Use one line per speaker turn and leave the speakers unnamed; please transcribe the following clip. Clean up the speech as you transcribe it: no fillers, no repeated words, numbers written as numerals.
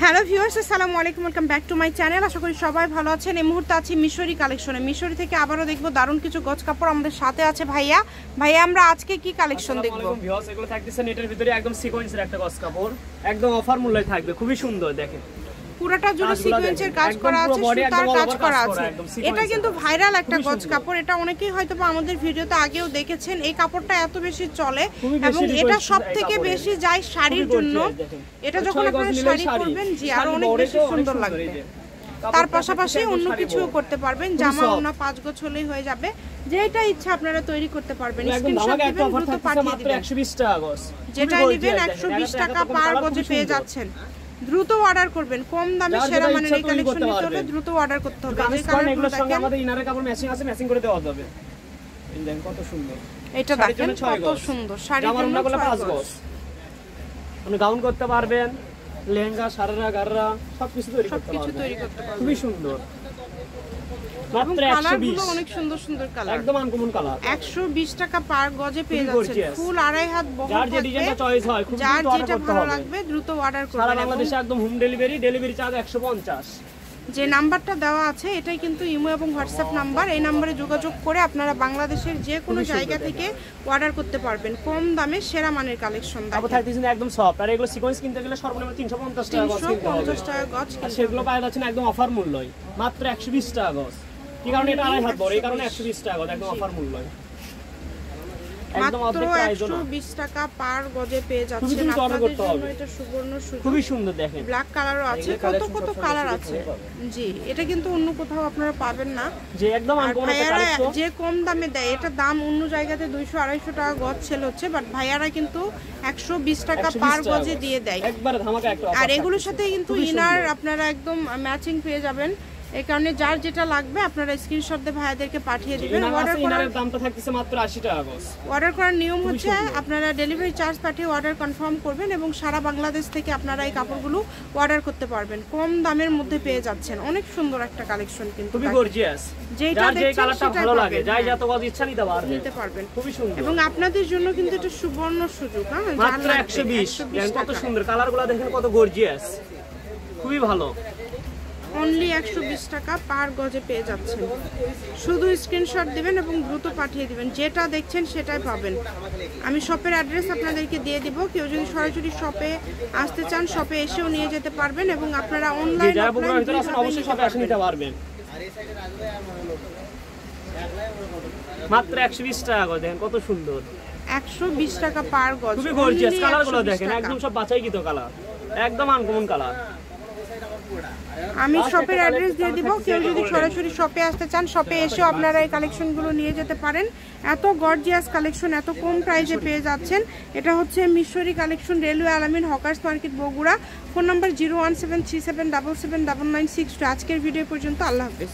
Hello viewers, আসসালামু আলাইকুম, welcome back to my channel. আশা করি সবাই ভালো আছেন। এই মুহূর্তে আছি মিশরি কালেকশনে। মিশরি থেকে আবারও দেখবো দারুণ কিছু গজ কাপড়। আমাদের সাথে আছে ভাইয়া। ভাইয়া, আমরা আজকে কি কালেকশন দেখবো?
ভিউয়ার্স, এগুলো থাকতেছে নেটের ভিতরে একদম সিকোয়েন্সের একটা গজ কাপড়, একদম অফার মূল্যে থাকবে, খুবই সুন্দর। দেখেন
পুরোটা জুড়ে সিকোয়েন্সের কাজ করা আছে, সুতার কাজ করা আছে। এটা কিন্তু ভাইরাল একটা গজ কাপড়। এটা অনেকেই হয়তো আমাদের ভিডিওতে আগেও দেখেছেন। এই কাপড়টা এত বেশি চলে এবং এটা সবথেকে বেশি যায় শাড়ির জন্য। এটা যখন আপনারা শাড়ি পরবেন, জি, আরো অনেক বেশি সুন্দর লাগবে। তার পাশাপাশি অন্য কিছু করতে পারবেন, জামা ওনা 5 গজ হলেই হয়ে যাবে। যেটা ইচ্ছা আপনারা তৈরি করতে পারবেন। স্ক্রিনশট দিবেন, দ্রুত পাঠিয়ে দিবেন।
120 টাকা গজ,
যেটা নেবেন 120 টাকা পার গজে পেয়ে যাচ্ছেন। দ্রুত অর্ডার করবেন। কম দামে সেরা মানের এই কালেকশন নিতে হলে দ্রুত অর্ডার করতে হবে। এই
কালারগুলোর সঙ্গে আমাদের ইনারের কাপড় ম্যাচিং আছে, ম্যাচিং করে দেওয়া যাবে। এই দেখেন কত সুন্দর।
এটা দেখেন কত সুন্দর। শাড়ি
জামার ওন্না গুলো 5 গজ। আপনি গাউন করতে পারবেন, লেহেঙ্গা, সারারা, গাররা সবকিছু তৈরি করতে পারবেন। খুবই সুন্দর। মাত্র 120।
অনেক সুন্দর সুন্দর কালার,
একদম আনকমন কালার।
120 টাকা পার গজে পেয়ে যাচ্ছেন। ফুল 2.5 হাত বহর।
যার যে ডিজাইনটা চয়েস হয়, খুব
যার যেটা ভালো লাগবে দ্রুত অর্ডার করবেন।
সারা বাংলাদেশে একদম হোম ডেলিভারি চার্জ 150।
যে নাম্বারটা দেওয়া আছে এটাই কিন্তু ইমো এবং হোয়াটসঅ্যাপ নাম্বার। এই নম্বরে যোগাযোগ করে আপনারা বাংলাদেশের যে কোনো জায়গা থেকে অর্ডার করতে পারবেন। কম দামে সেরা মানের কালেকশন
দেখেন। আবার থাকতেছে একদম সফট। আর এগুলো সিকোয়েন্স কিনতে গেলে সর্বনিম্ন 350 টাকা গজ কিনতে হবে।
350 টাকা গজ।
আর সেগুলো পাওয়া যাচ্ছে না একদম অফার মূল্যই, মাত্র 120 টাকা গজ। কি কারণে এটা 2.5 হাত বড়, এই কারণে 120 টাকা গজ, একদম অফার মূল্যই। একদম
মাত্র 120 টাকা পার গজে পেয়ে যাচ্ছেন। আপনাদের জন্য এটা সুবর্ণ সুযোগ।
খুবই সুন্দর। দেখেন
ব্ল্যাক কালারও আছে, কত কালার আছে। জি, এটা কিন্তু অন্য কোথাও আপনারা পাবেন না।
যে একদম আনকমন একটা কালেকশন।
যে কম দামে দেয়, এটা দাম অন্য জায়গাতে 200-250 টাকা গজ সেল হচ্ছে, বাট ভাইয়ারা কিন্তু 120 টাকা পার গজে দিয়ে দেয়।
একবারে ধামাকা একটা অফার।
আর এগুলোর সাথে কিন্তু ইনার আপনারা একদম ম্যাচিং পেয়ে যাবেন। এই কারণে যার যেটা লাগবে আপনারা স্ক্রিনশট দিয়ে ভাইয়াদেরকে পাঠিয়ে দিবেন। অর্ডার করার
দামটা থাকতেছে মাত্র 80 টাকা গজ।
অর্ডার করার নিয়ম হচ্ছে আপনারা ডেলিভারি চার্জ পাঠিয়ে অর্ডার কনফার্ম করবেন এবং সারা বাংলাদেশ থেকে আপনারা এই কাপড়গুলো অর্ডার করতে পারবেন। কম দামের মধ্যে পেয়ে যাচ্ছেন। অনেক সুন্দর একটা কালেকশন কিন্তু,
খুবই গর্জিয়াস।
যেটা দেখছেন
কালারটা ভালো লাগে, যাই যত গজ ইচ্ছা নিতে পারবেন। খুবই সুন্দর।
এবং আপনাদের জন্য কিন্তু এটা সুবর্ণ সুযোগ। হ্যাঁ,
মাত্র 120। দেখেন কত সুন্দর কালারগুলো, দেখেন কত গর্জিয়াস, খুবই ভালো।
অনলি 120 টাকা পার গজে পেয়ে যাচ্ছেন। শুধু স্ক্রিনশট দিবেন এবং দ্রুত পাঠিয়ে দিবেন। যেটা দেখছেন সেটাই পাবেন। আমি শপের অ্যাড্রেস আপনাদেরকে দিয়ে দিব। কেউ যদি সরাসরি শপে আসতে চান, শপে এসেও নিয়ে যেতে পারবেন এবং আপনারা অনলাইন
অবশ্যই শপে এসে নিতে পারবেন। মাত্র 120 টাকা গজ। দেখেন কত সুন্দর।
120 টাকা পার গজ।
খুবই গর্জিয়াস। কালারগুলো দেখেন একদম সব বাছাইকৃত কালার, একদম আনকমন কালার।
আমি শপের অ্যাড্রেস দিয়ে দিব। কেউ যদি সরাসরি শপে আসতে চান, শপে এসেও আপনারা এই কালেকশনগুলো নিয়ে যেতে পারেন। এত গর্জিয়াস কালেকশন এত কম প্রাইসে পেয়ে যাচ্ছেন। এটা হচ্ছে মিশরি কালেকশন, রেলওয়ে আলামিন, hawkers market, Bogura. Phone number 01737779962। আজকের ভিডিও পর্যন্ত। আল্লাহ হাফেজ।